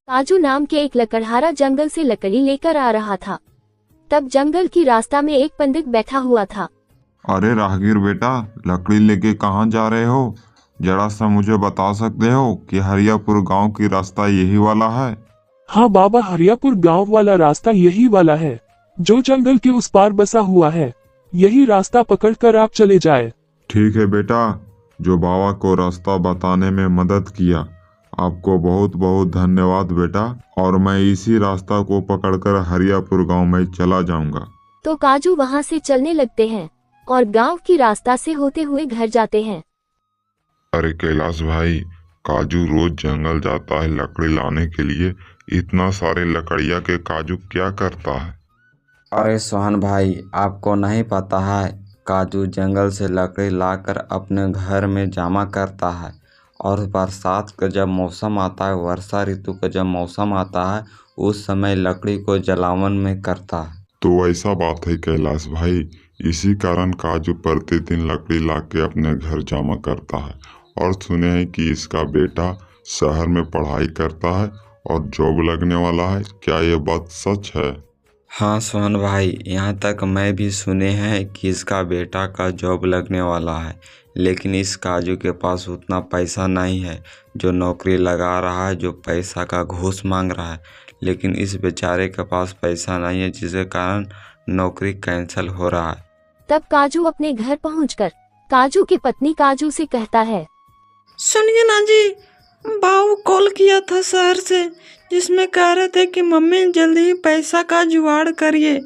काजू नाम के एक लकड़हारा जंगल से लकड़ी लेकर आ रहा था। तब जंगल की रास्ता में एक पंडित बैठा हुआ था। अरे राहगीर बेटा, लकड़ी लेके कहाँ जा रहे हो? जरा सा मुझे बता सकते हो कि हरियापुर गांव की रास्ता यही वाला है? हाँ बाबा, हरियापुर गांव वाला रास्ता यही वाला है, जो जंगल के उस पार बसा हुआ है। यही रास्ता पकड़कर आप चले जाए। ठीक है बेटा, जो बाबा को रास्ता बताने में मदद किया, आपको बहुत बहुत धन्यवाद बेटा। और मैं इसी रास्ता को पकड़कर हरियापुर गांव में चला जाऊंगा। तो काजू वहां से चलने लगते हैं और गांव की रास्ता से होते हुए घर जाते हैं। अरे कैलाश भाई, काजू रोज जंगल जाता है लकड़ी लाने के लिए। इतना सारे लकड़िया के काजू क्या करता है? अरे सोहन भाई, आपको नहीं पता है, काजू जंगल से लकड़ी लाकर अपने घर में जमा करता है। और बरसात का जब मौसम आता है, वर्षा ऋतु का जब मौसम आता है, उस समय लकड़ी को जलावन में करता है। तो ऐसा बात है कैलाश भाई, इसी कारण काजू प्रतिदिन लकड़ी लाके अपने घर जमा करता है। और सुने हैं कि इसका बेटा शहर में पढ़ाई करता है और जॉब लगने वाला है। क्या ये बात सच है? हाँ सोहन भाई, यहाँ तक मैं भी सुने हैं कि इसका बेटा का जॉब लगने वाला है। लेकिन इस काजू के पास उतना पैसा नहीं है जो नौकरी लगा रहा है, जो पैसा का घूस मांग रहा है। लेकिन इस बेचारे के पास पैसा नहीं है, जिसके कारण नौकरी कैंसिल हो रहा है। तब काजू अपने घर पहुंचकर काजू की पत्नी काजू से कहता है, सुनिए ना जी, बाबू कॉल किया था शहर से, जिसमें कह रहे थे कि मम्मी जल्दी ही पैसा का जुगाड़ करिए,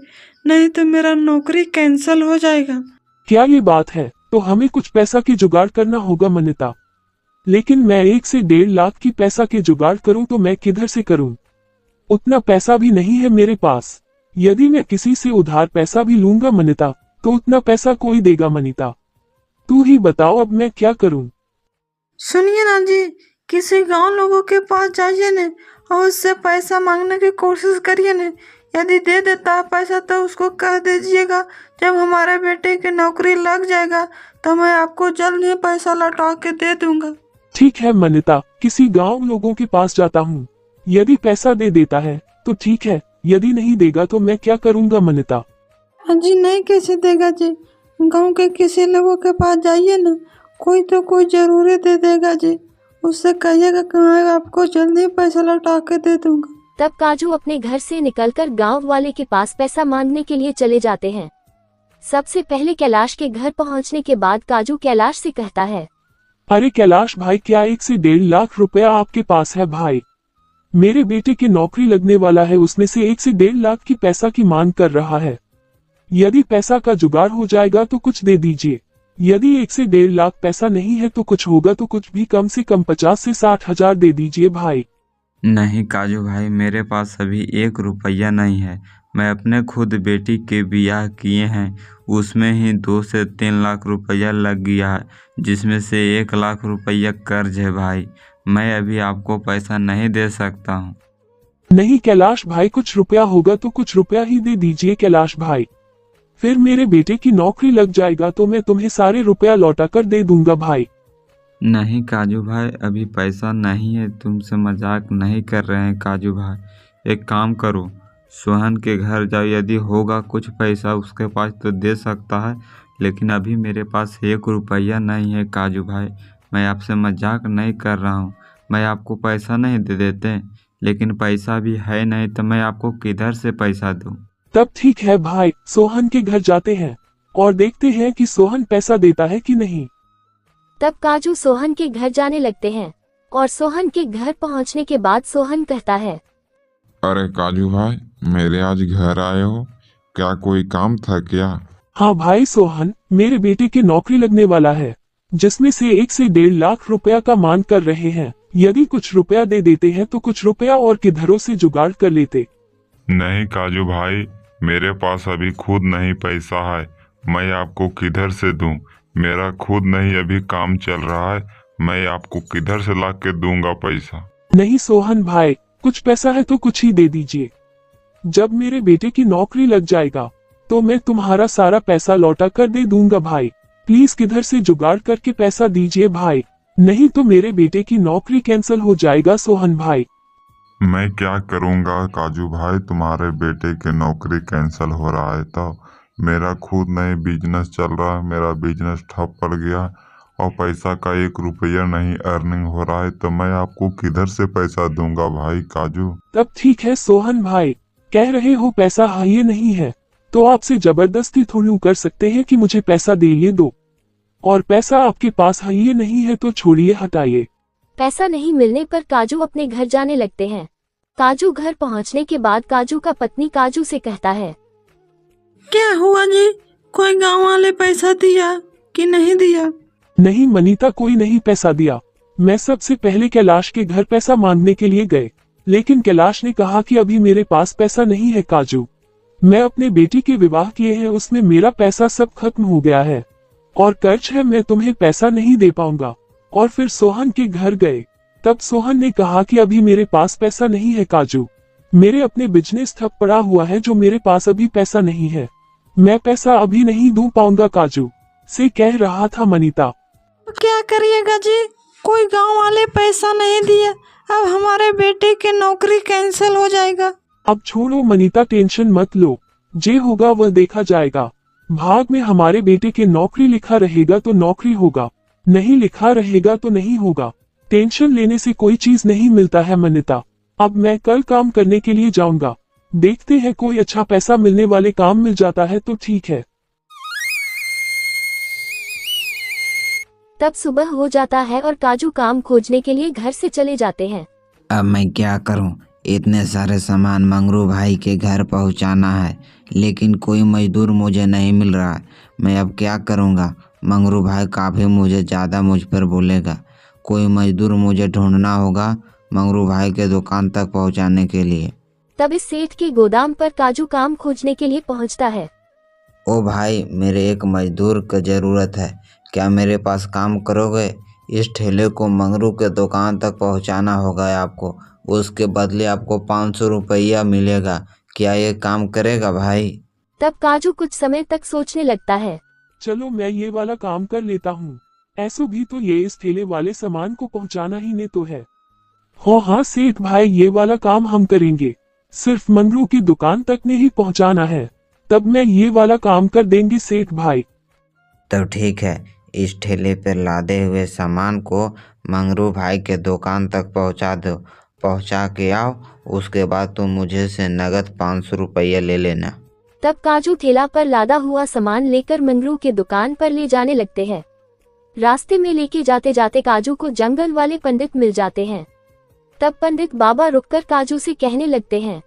नहीं तो मेरा नौकरी कैंसिल हो जाएगा। क्या ये बात है? तो हमें कुछ पैसा की जुगाड़ करना होगा मनीता। लेकिन मैं 1 से 1.5 लाख की पैसा की जुगाड़ करूं तो मैं किधर से करूं? उतना पैसा भी नहीं है मेरे पास। यदि मैं किसी से उधार पैसा भी लूंगा मनीता, तो उतना पैसा कोई देगा मनीता? तू ही बताओ अब मैं क्या करूं? सुनिए ना जी, किसी गांव लोगों के पास जाइए ने और उससे पैसा मांगने की कोशिश करिए ने। यदि दे देता है पैसा तो उसको कह दीजिएगा, जब हमारे बेटे की नौकरी लग जाएगा तो मैं आपको जल्द ही पैसा लौटा के दे दूंगा। ठीक है मनीता, किसी गांव लोगों के पास जाता हूँ। यदि पैसा दे देता है तो ठीक है, यदि नहीं देगा तो मैं क्या करूँगा मनीता? हाँ जी, नहीं कैसे देगा जी? गांव के किसी लोगों के पास जाइए ना, कोई तो कोई जरूर दे देगा जी। उससे कहिएगा कि मैं आपको जल्दी पैसा लौटा के दे दूंगा। तब काजू अपने घर से निकलकर गांव वाले के पास पैसा मांगने के लिए चले जाते हैं। सबसे पहले कैलाश के घर पहुंचने के बाद काजू कैलाश से कहता है, अरे कैलाश भाई, क्या 1 से 1.5 लाख रुपया आपके पास है भाई? मेरे बेटे की नौकरी लगने वाला है, उसमें से 1 से 1.5 लाख की पैसा की मांग कर रहा है। यदि पैसा का जुगाड़ हो जाएगा तो कुछ दे दीजिए। यदि 1 से 1.5 लाख पैसा नहीं है तो कुछ होगा तो कुछ भी कम से कम 50 से 60 हजार दे दीजिए भाई। नहीं काजू भाई, मेरे पास अभी 1 रुपया नहीं है। मैं अपने खुद बेटी के ब्याह किए हैं, उसमें ही 2 से 3 लाख रुपया लग गया है, जिसमें से 1 लाख रुपया कर्ज है भाई। मैं अभी आपको पैसा नहीं दे सकता हूँ। नहीं कैलाश भाई, कुछ रुपया होगा तो कुछ रुपया ही दे दीजिए कैलाश भाई। फिर मेरे बेटे की नौकरी लग जाएगा तो मैं तुम्हें सारे रुपया लौटा कर दे दूंगा भाई। नहीं काजू भाई, अभी पैसा नहीं है। तुमसे मजाक नहीं कर रहे हैं काजू भाई। एक काम करो, सोहन के घर जाओ, यदि होगा कुछ पैसा उसके पास तो दे सकता है। लेकिन अभी मेरे पास 1 रुपया नहीं है काजू भाई। मैं आपसे मजाक नहीं कर रहा हूँ। मैं आपको पैसा नहीं दे देते, लेकिन पैसा भी है नहीं तो मैं आपको किधर से पैसा दूँ? तब ठीक है भाई, सोहन के घर जाते हैं और देखते हैं कि सोहन पैसा देता है कि नहीं। तब काजू सोहन के घर जाने लगते हैं और सोहन के घर पहुंचने के बाद सोहन कहता है, अरे काजू भाई, मेरे आज घर आए हो, क्या कोई काम था क्या? हाँ भाई सोहन, मेरे बेटे की नौकरी लगने वाला है, जिसमें से 1 से 1.5 लाख रुपया का मांग कर रहे हैं। यदि कुछ रुपया दे देते हैं तो कुछ रुपया और किधरों से जुगाड़ कर लेते। नहीं काजू भाई, मेरे पास अभी खुद नहीं पैसा है। मैं आपको किधर से दूं? मेरा खुद नहीं अभी काम चल रहा है। मैं आपको किधर से ला के दूंगा पैसा? नहीं सोहन भाई, कुछ पैसा है तो कुछ ही दे दीजिए। जब मेरे बेटे की नौकरी लग जाएगा तो मैं तुम्हारा सारा पैसा लौटा कर दे दूंगा भाई। प्लीज किधर से जुगाड़ करके पैसा दीजिए भाई, नहीं तो मेरे बेटे की नौकरी कैंसिल हो जाएगा सोहन भाई। मैं क्या करूँगा काजू भाई, तुम्हारे बेटे की नौकरी कैंसिल हो रहा है तो मेरा खुद नहीं बिजनेस चल रहा है, मेरा बिजनेस ठप पड़ गया और पैसा का 1 रुपया नहीं अर्निंग हो रहा है, तो मैं आपको किधर से पैसा दूंगा भाई काजू। तब ठीक है सोहन भाई, कह रहे हो पैसा हाई नहीं है तो आपसे जबरदस्ती थोड़ी कर सकते हैं कि मुझे पैसा दे ये दो, और पैसा आपके पास हाई नहीं है तो छोड़िए हटाइए। पैसा नहीं मिलने पर काजू अपने घर जाने लगते हैं। काजू घर पहुंचने के बाद काजू का पत्नी काजू से कहता है, क्या हुआ जी, कोई गांव वाले पैसा दिया कि नहीं दिया? नहीं मनीता, कोई नहीं पैसा दिया। मैं सबसे पहले कैलाश के घर पैसा मांगने के लिए गए, लेकिन कैलाश ने कहा कि अभी मेरे पास पैसा नहीं है काजू। मैं अपने बेटी के विवाह किए हैं, उसमें मेरा पैसा सब खत्म हो गया है और कर्ज है, मैं तुम्हें पैसा नहीं दे पाऊंगा। और फिर सोहन के घर गए, तब सोहन ने कहा कि अभी मेरे पास पैसा नहीं है काजू, मेरे अपने बिजनेस ठप पड़ा हुआ है जो मेरे पास अभी पैसा नहीं है, मैं पैसा अभी नहीं दूं पाऊंगा काजू से कह रहा था मनीता। क्या करिएगा जी, कोई गांव वाले पैसा नहीं दिया, अब हमारे बेटे की नौकरी कैंसिल हो जाएगा। अब छोड़ो मनीता, टेंशन मत लो, जे होगा वह देखा जाएगा। भाग में हमारे बेटे के नौकरी लिखा रहेगा तो नौकरी होगा, नहीं लिखा रहेगा तो नहीं होगा। टेंशन लेने से कोई चीज नहीं मिलता है मनीता। अब मैं कल काम करने के लिए जाऊंगा, देखते हैं कोई अच्छा पैसा मिलने वाले काम मिल जाता है तो ठीक है। तब सुबह हो जाता है और काजू काम खोजने के लिए घर से चले जाते हैं। अब मैं क्या करूं, इतने सारे सामान मंगरू भाई के घर पहुंचाना है, लेकिन कोई मजदूर मुझे नहीं मिल रहा है। मैं अब क्या करूंगा, मंगरू भाई काफ़ी मुझे ज़्यादा मुझ पर बोलेगा। कोई मजदूर मुझे ढूंढना होगा मंगरू भाई के दुकान तक पहुंचाने के लिए। तब इस सेठ के गोदाम पर काजू काम खोजने के लिए पहुंचता है। ओ भाई, मेरे एक मजदूर की ज़रूरत है, क्या मेरे पास काम करोगे? इस ठेले को मंगरू के दुकान तक पहुंचाना होगा आपको, उसके बदले आपको 500 रुपया मिलेगा। क्या ये काम करेगा भाई? तब काजू कुछ समय तक सोचने लगता है। चलो मैं ये वाला काम कर लेता हूँ, ऐसो भी तो ये इस ठेले वाले सामान को पहुँचाना ही ने तो है। हाँ सेठ भाई, ये वाला काम हम करेंगे, सिर्फ मंगरू की दुकान तक ने ही पहुँचाना है, तब मैं ये वाला काम कर देंगे सेठ भाई। तो ठीक है, इस ठेले पर लादे हुए सामान को मंगरू भाई के दुकान तक पहुंचा दो, पहुंचा के आओ, उसके बाद तुम मुझे से नगद 500 रुपया ले लेना। तब काजू ठेला पर लादा हुआ सामान लेकर मंगरू के दुकान पर ले जाने लगते हैं। रास्ते में लेके जाते जाते काजू को जंगल वाले पंडित मिल जाते हैं। तब पंडित बाबा रुककर काजू से कहने लगते हैं,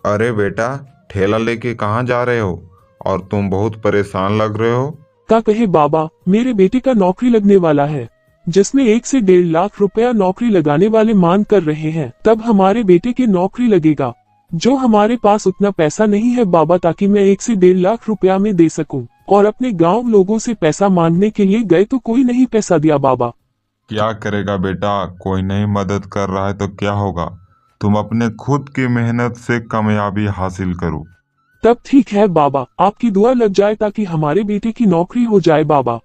अरे बेटा, ठेला लेके कहाँ जा रहे हो और तुम बहुत परेशान लग रहे हो? क्या कहे बाबा, मेरे बेटे का नौकरी लगने वाला है, जिसमें 1 से 1.5 लाख रुपया नौकरी लगाने वाले मांग कर रहे हैं, तब हमारे बेटे की नौकरी लगेगा, जो हमारे पास उतना पैसा नहीं है बाबा, ताकि मैं 1 से 1.5 लाख रुपया में दे सकूं। और अपने गांव लोगों से पैसा मांगने के लिए गए तो कोई नहीं पैसा दिया बाबा। क्या करेगा बेटा, कोई नहीं मदद कर रहा है तो क्या होगा, तुम अपने खुद की मेहनत से कामयाबी हासिल करो। तब ठीक है बाबा, आपकी दुआ लग जाए ताकि हमारे बेटे की नौकरी हो जाए बाबा।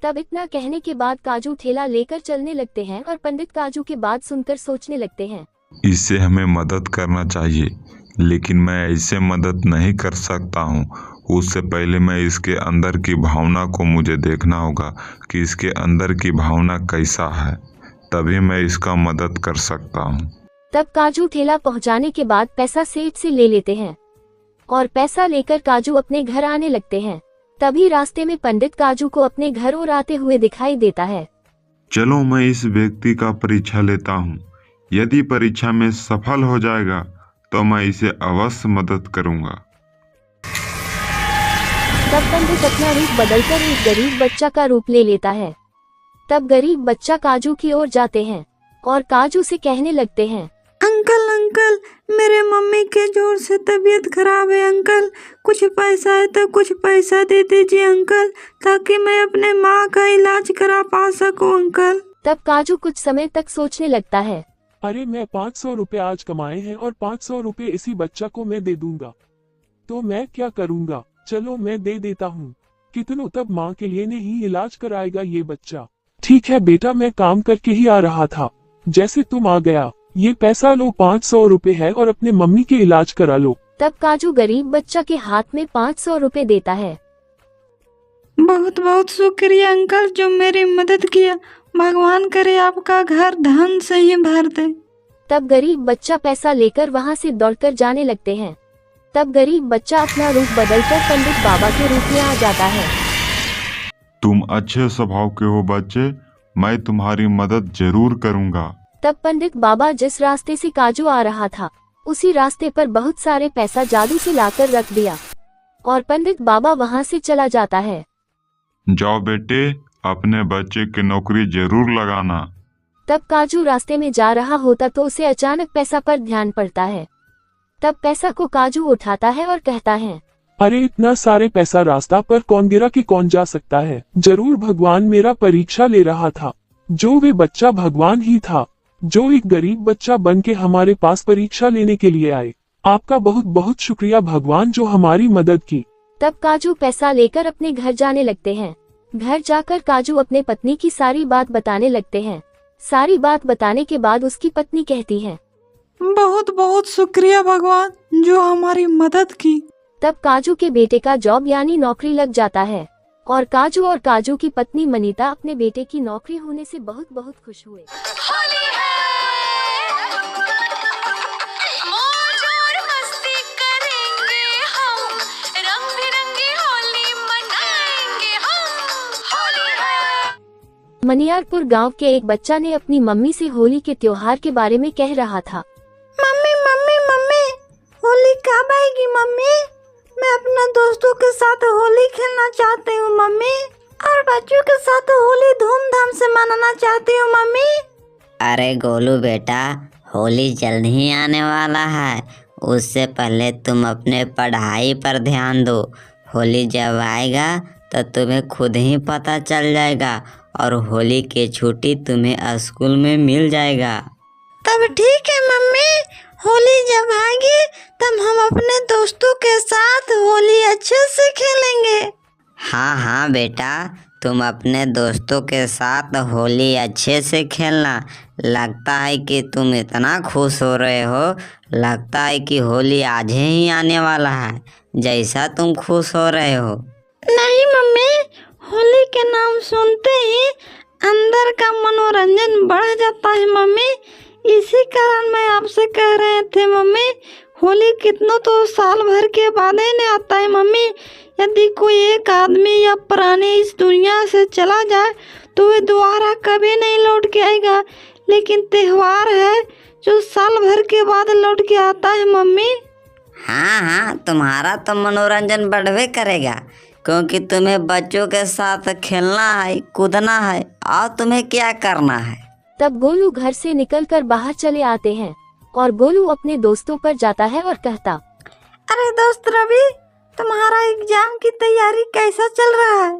तब इतना कहने के बाद काजू ठेला लेकर चलने लगते हैं और पंडित काजू की बात सुनकर सोचने लगते हैं, इससे हमें मदद करना चाहिए, लेकिन मैं ऐसे मदद नहीं कर सकता हूँ। उससे पहले मैं इसके अंदर की भावना को मुझे देखना होगा कि इसके अंदर की भावना कैसा है, तभी मैं इसका मदद कर सकता हूँ। तब काजू ठेला पहुंचाने के बाद पैसा सेठ से ले लेते हैं और पैसा लेकर काजू अपने घर आने लगते हैं। तभी रास्ते में पंडित काजू को अपने घर और आते हुए दिखाई देता है। चलो मैं इस व्यक्ति का परीक्षा लेता हूँ, यदि परीक्षा में सफल हो जाएगा तो मैं इसे अवश्य मदद करूँगा। तब पंडित अपना रूप बदलकर एक गरीब बच्चा का रूप ले लेता है। तब गरीब बच्चा काजू की ओर जाते हैं और काजू से कहने लगते हैं, अंकल अंकल, मेरे मम्मी के जोर से तबीयत खराब है अंकल, कुछ पैसा है तो कुछ पैसा दे दीजिए अंकल, ताकि मैं अपने माँ का इलाज करा पा सकूं अंकल। तब काजू कुछ समय तक सोचने लगता है, अरे मैं 500 रुपए आज कमाए हैं और 500 रुपए इसी बच्चा को मैं दे दूंगा, तो मैं क्या करूंगा, चलो मैं दे देता हूँ, कितनों तब माँ के लिए नहीं इलाज कराएगा ये बच्चा। ठीक है बेटा, मैं काम करके ही आ रहा था, जैसे तुम आ गया ये पैसा लो, 500 रुपए है और अपने मम्मी के इलाज करा लो। तब काजू गरीब बच्चा के हाथ में 500 रुपए देता है। बहुत बहुत शुक्रिया अंकल जो मेरी मदद किया। भगवान करे आपका घर धन से ही भर दे। तब गरीब बच्चा पैसा लेकर वहाँ से दौड़कर जाने लगते हैं। तब गरीब बच्चा अपना रूप बदलकर पंडित बाबा के रूप में आ जाता है। तुम अच्छे स्वभाव के हो बच्चे, मैं तुम्हारी मदद जरूर करूंगा। तब पंडित बाबा जिस रास्ते से काजू आ रहा था उसी रास्ते पर बहुत सारे पैसा जादू से लाकर रख दिया और पंडित बाबा वहाँ से चला जाता है। जाओ बेटे, अपने बच्चे की नौकरी जरूर लगाना। तब काजू रास्ते में जा रहा होता तो उसे अचानक पैसा पर ध्यान पड़ता है। तब पैसा को काजू उठाता है और कहता है, अरे इतना सारे पैसा रास्ता पर कौन गिरा कि कौन जा सकता है। जरूर भगवान मेरा परीक्षा ले रहा था। जो वे बच्चा भगवान ही था जो एक गरीब बच्चा बन के हमारे पास परीक्षा लेने के लिए आए। आपका बहुत बहुत शुक्रिया भगवान जो हमारी मदद की। तब काजू पैसा लेकर अपने घर जाने लगते हैं। घर जाकर काजू अपने पत्नी की सारी बात बताने लगते हैं। सारी बात बताने के बाद उसकी पत्नी कहती है, बहुत बहुत शुक्रिया भगवान जो हमारी मदद की। तब काजू के बेटे का जॉब यानी नौकरी लग जाता है और काजू की पत्नी मनीता अपने बेटे की नौकरी होने से बहुत बहुत खुश हुए। होली है, मौज और मस्ती करेंगे हम, रंग बिरंगी होली मनाएंगे हम। होली है। मनियारपुर गांव के एक बच्चा ने अपनी मम्मी से होली के त्योहार के बारे में कह रहा था। मम्मी मम्मी मम्मी होली कब आएगी मम्मी? मैं अपने दोस्तों के साथ होली खेलना चाहती हूँ मम्मी, और बच्चों के साथ होली धूमधाम से मनाना चाहती हूँ मम्मी। अरे गोलू बेटा, होली जल्द ही आने वाला है। उससे पहले तुम अपने पढ़ाई पर ध्यान दो। होली जब आएगा तो तुम्हें खुद ही पता चल जाएगा और होली की छुट्टी तुम्हें स्कूल में मिल जाएगा। तब ठीक है मम्मी, होली जब आएगी तब हम अपने दोस्तों के साथ होली अच्छे से खेलेंगे। हाँ हाँ बेटा, तुम अपने दोस्तों के साथ होली अच्छे से खेलना। लगता है कि तुम इतना खुश हो रहे हो, लगता है कि होली आज ही आने वाला है, जैसा तुम खुश हो रहे हो। नहीं मम्मी, होली के नाम सुनते ही अंदर का मनोरंजन बढ़ जाता है मम्मी। इसी कारण मैं आपसे कह रहे थे मम्मी, होली कितनों तो साल भर के बाद ही नहीं आता है मम्मी। यदि कोई एक आदमी या प्राणी इस दुनिया से चला जाए तो वे दोबारा कभी नहीं लौट के आएगा, लेकिन त्योहार है जो साल भर के बाद लौट के आता है मम्मी। हाँ हाँ, तुम्हारा तो मनोरंजन बढ़वे करेगा, क्योंकि तुम्हें बच्चों के साथ खेलना है, कूदना है, और तुम्हें क्या करना है। तब गोलू घर से निकलकर बाहर चले आते हैं और गोलू अपने दोस्तों पर जाता है और कहता, अरे दोस्त रवि, तुम्हारा एग्जाम की तैयारी कैसा चल रहा है?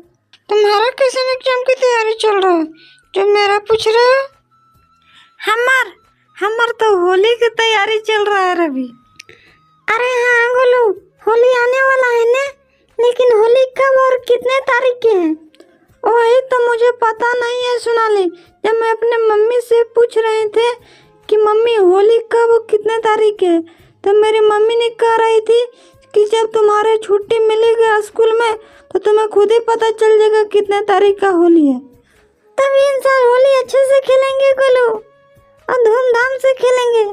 तुम्हारा कैसे एग्जाम की तैयारी चल रहा है जो मेरा पूछ रहे हो? हमार तो होली की तैयारी चल रहा है रवि। अरे हाँ गोलू, होली आने वाला है ना, लेकिन होली कब और कितने तारीख की है वही तो मुझे पता नहीं है सोनाली। जब मैं अपने मम्मी से पूछ रहे थे कि मम्मी होली कब और कितने तारीख है, तो मेरी मम्मी ने कह रही थी कि जब तुम्हारे छुट्टी मिलेगा स्कूल में तो तुम्हें खुद ही पता चल जाएगा कितने तारीख का होली है। तब इन साल होली अच्छे से खेलेंगे गोलू और धूमधाम से खेलेंगे।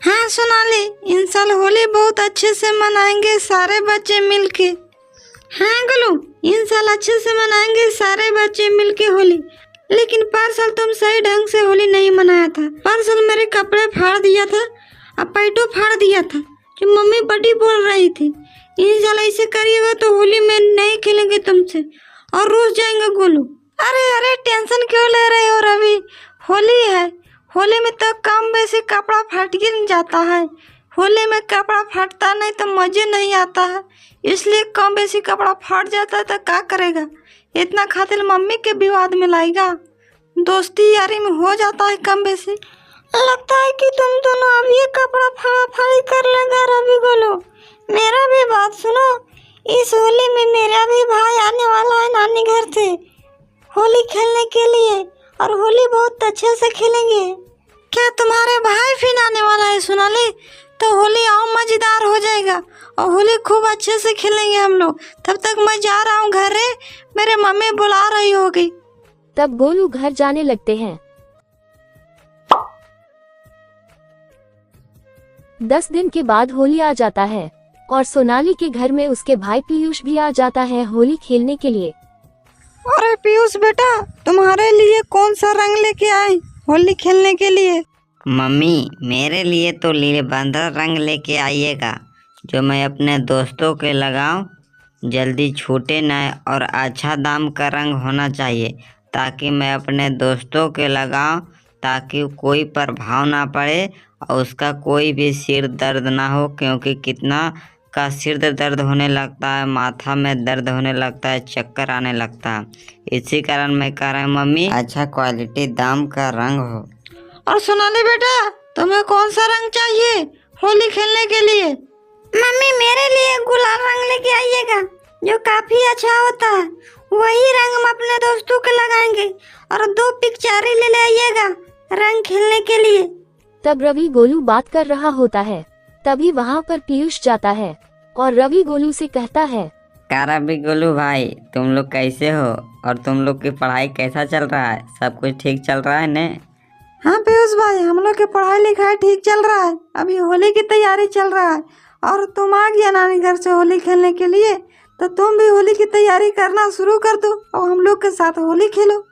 हाँ सोनाली, इन साल होली बहुत अच्छे से मनाएंगे सारे बच्चे मिलके। हाँ गोलू, इन साल अच्छे से मनाएंगे सारे बच्चे मिलके होली। लेकिन पर साल तुम सही ढंग से होली नहीं मनाया था। पर साल मेरे कपड़े फाड़ दिया था और पैटो फाड़ दिया था जो मम्मी बड़ी बोल रही थी। इन साल ऐसे करिएगा तो होली में नहीं खेलेंगे तुमसे और रोज जाएंगे गोलू। अरे टेंशन क्यों ले रहे हो रवि, होली है, होली में तो कम बेसी कपड़ा फट ही जाता है। होली में कपड़ा फटता नहीं तो मजे नहीं आता है, इसलिए कम बेसी कपड़ा फट जाता है तो क्या करेगा, इतना खातिर मम्मी के विवाद में लाएगा। दोस्ती यारी में हो जाता है कम बेसी। लगता है कि तुम दोनों अब ये कपड़ा फाड़ा फाड़ी कर लेगा रवि गोलू। मेरा भी बात सुनो, इस होली में मेरा भी भाई आने वाला है नानी घर से होली खेलने के लिए, और होली बहुत अच्छे से खेलेंगे। क्या तुम्हारे भाई फिर आने वाला है सोनाली? तो होली और मजेदार हो जाएगा और होली खूब अच्छे से खेलेंगे हम लोग। तब तक मैं जा रहा हूँ घर, मेरे मम्मी बुला रही होगी। तब गोलू घर जाने लगते हैं। 10 दिन के बाद होली आ जाता है और सोनाली के घर में उसके भाई पीयूष भी आ जाता है होली खेलने के लिए। अरे पीयूष बेटा, तुम्हारे लिए कौन सा रंग लेके आए होली खेलने के लिए? मम्मी, मेरे लिए तो लीले बंदर रंग लेके आइएगा, जो मैं अपने दोस्तों के लगाऊं। जल्दी छूटे ना और अच्छा दाम का रंग होना चाहिए, ताकि मैं अपने दोस्तों के लगाऊं, ताकि कोई प्रभाव ना पड़े और उसका कोई भी सिर दर्द ना हो, क्योंकि कितना का सिर दर्द होने लगता है, माथा में दर्द होने लगता है, चक्कर आने लगता है। इसी कारण मैं कह रहा हूँ मम्मी, अच्छा क्वालिटी दाम का रंग हो। और सोनाली बेटा, तुम्हें कौन सा रंग चाहिए होली खेलने के लिए? मम्मी, मेरे लिए गुलाल रंग लेके आइएगा, जो काफी अच्छा होता है। वही रंग हम अपने दोस्तों के लगाएंगे और 2 पिचकारी ले आइएगा रंग खेलने के लिए। तब रवि गोलू बात कर रहा होता है। तभी वहाँ पर पीयूष जाता है और रवि गोलू से कहता है, कारा भी गोलू भाई, तुम लोग कैसे हो और तुम लोग की पढ़ाई कैसा चल रहा है? सब कुछ ठीक चल रहा है ने? हाँ पीयूष भाई, हम लोग की पढ़ाई लिखाई ठीक चल रहा है। अभी होली की तैयारी चल रहा है और तुम आ गया नानी घर से होली खेलने के लिए, तो तुम भी होली की तैयारी करना शुरू कर दो और हम लोग के साथ होली खेलो।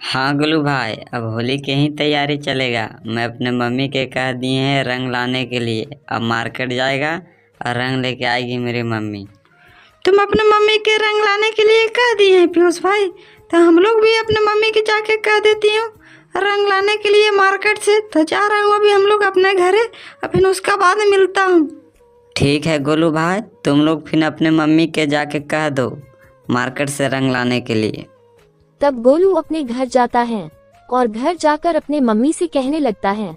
हाँ गोलू भाई, अब होली की ही तैयारी चलेगा। मैं अपने मम्मी के कह दिए हैं रंग लाने के लिए, अब मार्केट जाएगा और रंग लेके आएगी मेरी मम्मी। तुम अपने मम्मी के रंग लाने के लिए कह दिए हैं पीयूष भाई, तो हम लोग भी अपने मम्मी के जाके कह देती हूँ रंग लाने के लिए मार्केट से। तो जा रहा हूँ अभी हम लोग अपने घर, और फिर उसका बाद मिलता हूँ। ठीक है गोलू भाई, तुम लोग फिर अपने मम्मी के जाके कह दो मार्केट से रंग लाने के लिए। तब गोलू अपने घर जाता है और घर जाकर अपने मम्मी से कहने लगता है,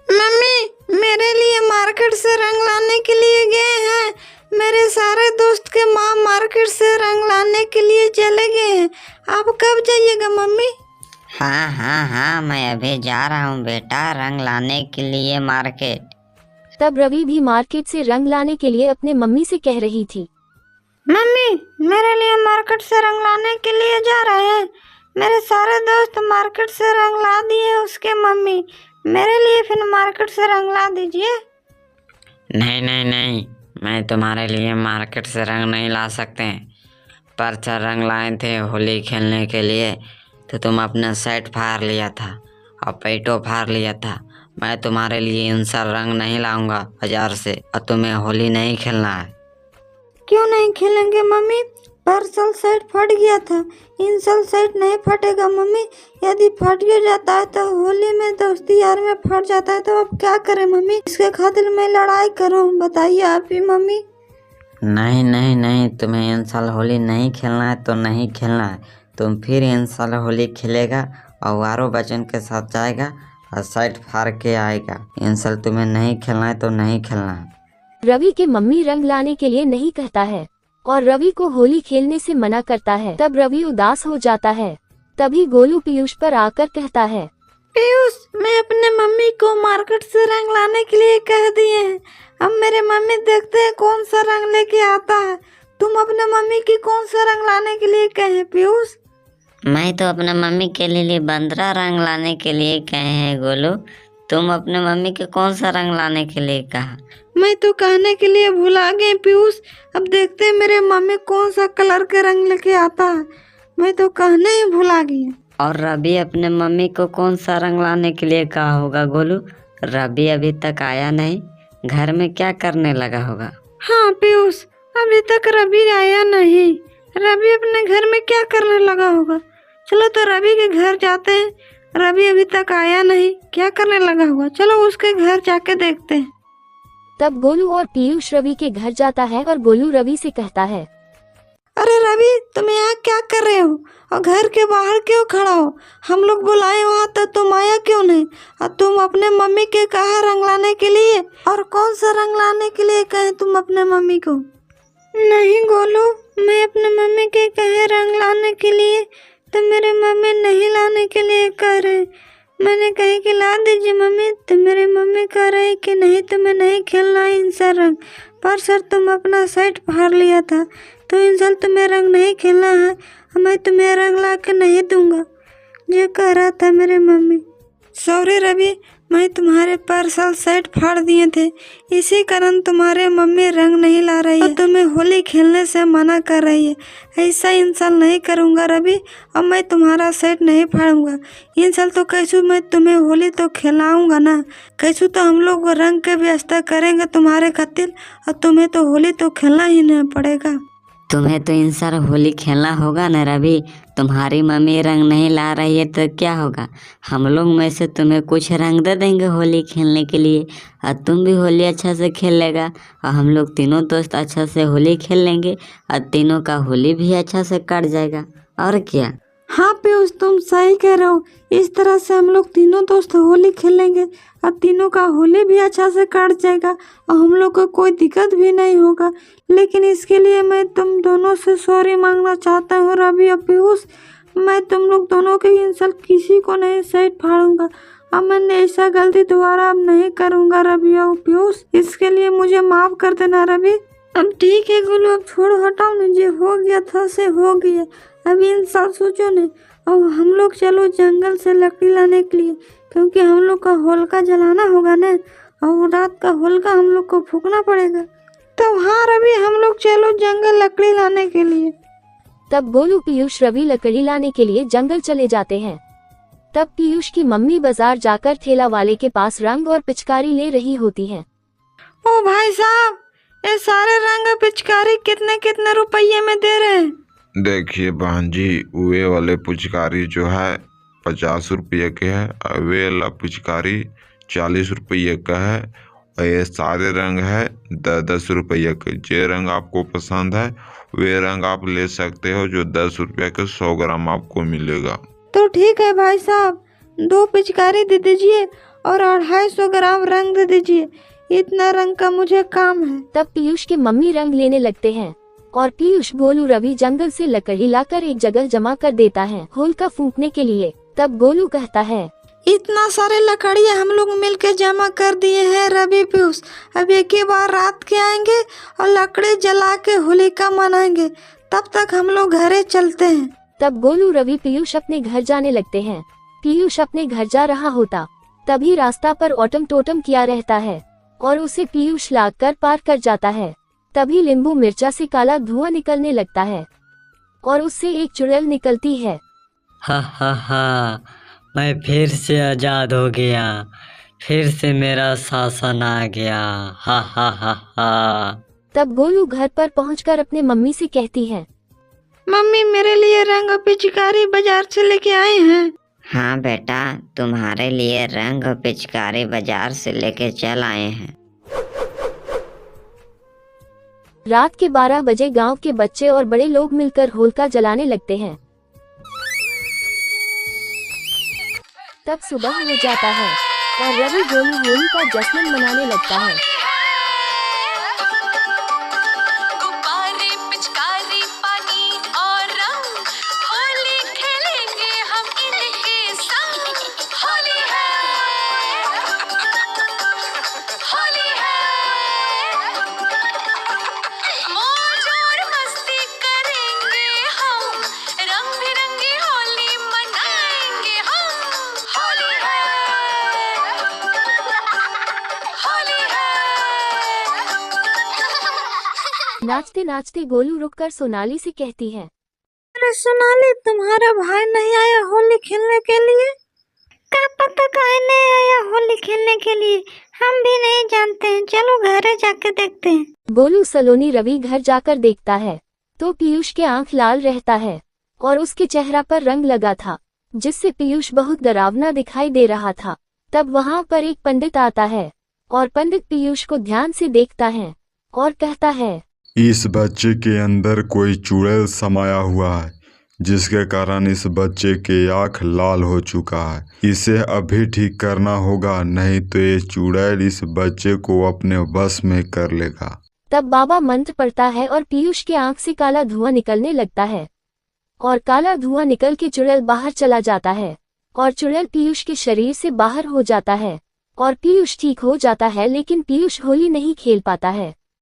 मम्मी, मेरे लिए मार्केट से रंग लाने के लिए गए हैं। मेरे सारे दोस्त के माँ मार्केट से रंग लाने के लिए चले गए हैं। आप कब जाइएगा मम्मी? हाँ हाँ हाँ, मैं अभी जा रहा हूँ बेटा रंग लाने के लिए मार्केट। तब रवि भी मार्केट से रंग लाने के लिए अपने मम्मी से कह रही थी, मम्मी, मेरे लिए मार्केट से रंग लाने के लिए जा रहे हैं। मेरे सारे दोस्त मार्केट से रंग ला दिए उसके मम्मी, मेरे लिए फिर मार्केट से रंग ला दीजिए। नहीं नहीं नहीं, मैं तुम्हारे लिए मार्केट से रंग नहीं ला सकते। परचा रंग लाए थे होली खेलने के लिए, तो तुम अपना शर्ट फाड़ लिया था और पेटो फाड़ लिया था। मैं तुम्हारे लिए इन सब रंग नहीं लाऊंगा बाजार से, और तुम्हें होली नहीं खेलना है। क्यों नहीं खेलेंगे मम्मी? परसल सेट फट गया था, इंसल सेट नहीं फटेगा मम्मी। यदि फट भी जाता है तो होली में दोस्ती यार में फट जाता है, तो अब क्या करें मम्मी? इसके खातिर मैं लड़ाई करूं? बताइए आप ही मम्मी। नहीं नहीं नहीं, तुम्हें इन साल होली नहीं खेलना है तो नहीं खेलना है। तुम फिर इन साल होली खेलेगा और वारो बच्चन के साथ जाएगा और शर्ट फाड़ के आएगा। इन साल तुम्हें नहीं खेलना है तो नहीं खेलना है। रवि के मम्मी रंग लाने के लिए नहीं कहता है और रवि को होली खेलने से मना करता है। तब रवि उदास हो जाता है। तभी गोलू पीयूष पर आकर कहता है, पीयूष, मैं अपने मम्मी को मार्केट से रंग लाने के लिए कह दिए हैं। अब मेरे मम्मी देखते हैं कौन सा रंग लेके आता है। तुम अपने मम्मी की कौन सा रंग लाने के लिए कहे पीयूष? मैं तो अपने मम्मी के लिए बंदरा रंग लाने के लिए कहे हैं गोलू। तुम अपने मम्मी के कौन सा रंग लाने के लिए कहा? मैं तो कहने के लिए भुला गई पीयूष। अब देखते हैं मेरे मम्मी कौन सा कलर के रंग लेके आता है। मैं तो कहने ही भुला गई। और रवि अपने मम्मी को कौन सा रंग लाने के लिए कहा होगा गोलू? रवि अभी तक आया नहीं, घर में क्या करने लगा होगा? हाँ पीयूष, अभी तक रवि आया नहीं। रवि अपने घर में क्या करने लगा होगा? चलो तो रवि के घर जाते हैं। रवि अभी तक आया नहीं, क्या करने लगा होगा? चलो उसके घर जाके देखते हैं। तब गोलू और पीयूष रवि के घर जाता है और गोलू रवि से कहता है, अरे रवि, तुम यहाँ क्या कर रहे हो और घर के बाहर क्यों खड़ा हो? हम लोग बुलाए वहाँ तो तुम आया क्यों नहीं? और तुम अपने मम्मी के कहा रंग लाने के लिए? और कौन सा रंग लाने के लिए कहे तुम अपने मम्मी को? नहीं गोलू, मैं अपने मम्मी के कहे रंग लाने के लिए, तो मेरे मम्मी नहीं लाने के लिए कह रहे। मैंने कही कि ला दीजिए मम्मी, तो मेरी मम्मी कह रही कि नहीं तुम्हें नहीं खेलना है इनसे रंग। पर सर तुम अपना शर्ट फाड़ लिया था, तो इनसे तुम्हें रंग नहीं खेलना है, मैं तुम्हें रंग ला के नहीं दूंगा, ये कह रहा था मेरी मम्मी। सॉरी रवि, मैं तुम्हारे पार्सल सेट फाड़ दिए थे, इसी कारण तुम्हारे मम्मी रंग नहीं ला रही है, तुम्हें होली खेलने से मना कर रही है। ऐसा इंसान नहीं करूँगा रवि, अब मैं तुम्हारा सेट नहीं फाड़ूंगा। इंसान तो कैसू मैं तुम्हें होली तो खिलाऊंगा ना, कैसू तो हम लोग रंग के व्यवस्था करेंगे तुम्हारे खातिर, और तुम्हें तो होली तो खेलना ही नहीं पड़ेगा। तुम्हें तो इन साल होली खेलना होगा ना रवि। तुम्हारी मम्मी रंग नहीं ला रही है तो क्या होगा, हम लोग में से तुम्हें कुछ रंग दे देंगे होली खेलने के लिए, और तुम भी होली अच्छा से खेल लेगा, और हम लोग तीनों दोस्त अच्छा से होली खेल लेंगे, और तीनों का होली भी अच्छा से कट जाएगा। और क्या। हाँ पीयूष, तुम सही कह रहे हो, इस तरह से हम लोग तीनों दोस्त होली खेलेंगे और तीनों का होली भी अच्छा से कट जाएगा और हम लोग को कोई दिक्कत भी नहीं होगा। लेकिन इसके लिए मैं तुम दोनों से सॉरी मांगना चाहता हूँ रवि और पीयूष। मैं तुम लोग दोनों के इंसल्ट किसी को नहीं सेट फाड़ूंगा, अब मैंने ऐसा गलती दोबारा अब नहीं करूँगा रवि और पीयूष, इसके लिए मुझे माफ़ कर देना रवि। अब ठीक है गोलू, अब छोड़ो हटाओ ना, जो हो गया था से हो गया, अभी इन साल सोचो न। और हम लोग चलो जंगल से लकड़ी लाने के लिए, क्योंकि हम लोग का होलिका जलाना होगा ना, और रात का होलिका हम लोग को फूकना पड़ेगा। तो हाँ रवि, हम लोग चलो जंगल लकड़ी लाने के लिए। तब गोलू पीयूष रवि लकड़ी लाने के लिए जंगल चले जाते हैं। तब पीयूष की मम्मी बाजार जाकर ठेला वाले के पास रंग और पिचकारी ले रही होती है। ओ भाई साहब, ये सारे रंग और पिचकारी कितने कितने रुपये में दे रहे हैं? देखिए बहन जी, वे वाले पिचकारी जो है 50 रुपये के है, और वे वाला पिचकारी 40 रुपये का है, और ये सारे रंग है 10-10 रुपये के। जो रंग आपको पसंद है वे रंग आप ले सकते हो, जो 10 रुपये के 100 ग्राम आपको मिलेगा। तो ठीक है भाई साहब, 2 पिचकारी दे दीजिए और 250 ग्राम रंग दे दीजिए, इतना रंग का मुझे काम है। तब पीयूष के मम्मी रंग लेने लगते हैं और पीयूष गोलू रवि जंगल से लकड़ी लाकर एक जगह जमा कर देता है होलिका फूंकने के लिए। तब गोलू कहता है, इतना सारे लकड़ियाँ हम लोग मिलकर जमा कर दिए हैं रवि पीयूष, अब एक ही बार रात के आएंगे और लकड़ी जला के होलिका मनाएंगे, तब तक हम लोग घरे चलते हैं। तब गोलू रवि पीयूष अपने घर जाने लगते हैं। पीयूष अपने घर जा रहा होता तभी रास्ता पर ऑटम टोटम किया रहता है और उसे पीयूष लाद कर पार कर जाता है। तभी नींबू मिर्चा से काला धुआं निकलने लगता है और उससे एक चुड़ैल निकलती है। हा, मैं फिर से आजाद हो गया, फिर से मेरा शासन आ गया। हा। तब गोलू घर पर पहुंचकर अपने मम्मी से कहती है, मम्मी मेरे लिए रंग और पिचकारी बाजार से लेके आए हैं। हाँ बेटा, तुम्हारे लिए रंग और पिचकारी बाजार से लेके चल आए हैं। रात के 12 बजे गांव के बच्चे और बड़े लोग मिलकर होलिका जलाने लगते हैं। तब सुबह हो जाता है और रवि गोलू होली का जश्न मनाने लगता है। गुब्बारे पिचकारी पानी और रंग, होली खेलेंगे हम इनके संग। होली है, होली है, मौज और मस्ती करेंगे हम, रंग बिरंगी होली मनाएंगे हम। होली है, होली है। नाचते नाचते गोलू रुककर सोनाली से कहती है, अरे सोनाली, तुम्हारा भाई नहीं आया होली खेलने के लिए? क्या पता काहे नहीं आया होली खेलने के लिए, हम भी नहीं जानते हैं, चलो घरे जाके देखते हैं। गोलू सलोनी रवि घर जाकर देखता है तो पीयूष के आंख लाल रहता है और उसके चेहरा पर रंग लगा था, जिससे पीयूष बहुत डरावना दिखाई दे रहा था। तब वहां पर एक पंडित आता है और पंडित पीयूष को ध्यान से देखता है और कहता है, इस बच्चे के अंदर कोई चुड़ैल समाया हुआ है, जिसके कारण इस बच्चे के आँख लाल हो चुका है। इसे अभी ठीक करना होगा, नहीं तो ये चुड़ैल इस बच्चे को अपने वश में कर लेगा। तब बाबा मंत्र पढ़ता है और पीयूष के आंख से काला धुआं निकलने लगता है और काला धुआं निकल के चुड़ैल बाहर चला जाता है और चुड़ैल पीयूष के शरीर से बाहर हो जाता है और पीयूष ठीक हो जाता है, लेकिन पीयूष होली नहीं खेल पाता है।